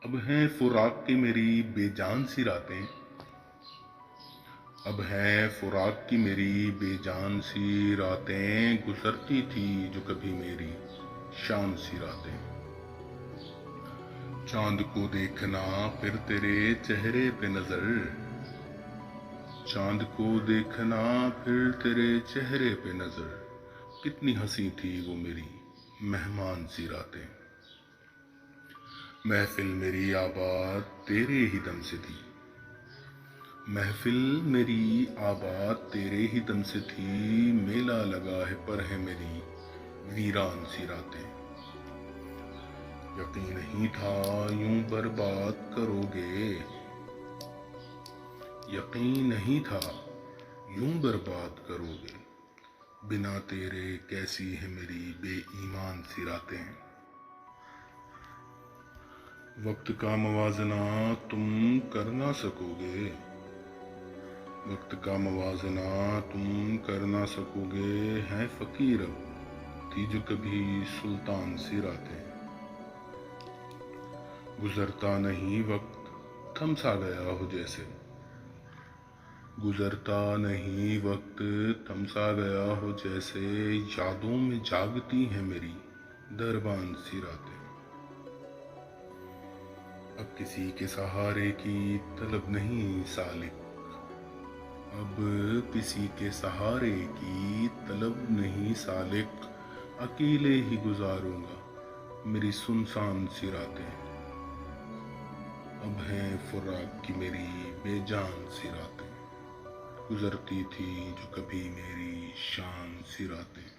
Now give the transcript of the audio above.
اب ہیں فراق کی میری بے جان سی راتیں، اب ہیں فراق کی میری بے جان سی راتیں، گزرتی تھی جو کبھی میری شان سی راتیں۔ چاند کو دیکھنا پھر تیرے چہرے پہ نظر، چاند کو دیکھنا پھر تیرے چہرے پہ نظر، کتنی ہنسی تھی وہ میری مہمان سی راتیں۔ محفل میری آباد تیرے ہی دم سے تھی، محفل میری آباد تیرے ہی دم سے تھی، میلہ لگا ہے پر ہے میری ویران سی راتیں۔ یقین نہیں تھا یوں برباد کرو گے، یقین نہیں تھا یوں برباد کرو گے، بنا تیرے کیسی ہے میری بے ایمان سی راتیں۔ وقت کا موازنہ تم کر نہ سکو گے، وقت کا موازنہ تم کر نہ سکو گے، ہے فقیر اب تھی جو کبھی سلطان سی راتیں۔ گزرتا نہیں وقت تھم سا گیا ہو جیسے، گزرتا نہیں وقت تھم سا گیا ہو جیسے، یادوں میں جاگتی ہیں میری دربان سی راتیں۔ اب کسی کے سہارے کی طلب نہیں سالک، اب کسی کے سہارے کی طلب نہیں سالک، اکیلے ہی گزاروں گا میری سنسان سی راتیں۔ اب ہیں فراق کی میری بے جان سی راتیں، گزرتی تھی جو کبھی میری شان سی راتیں۔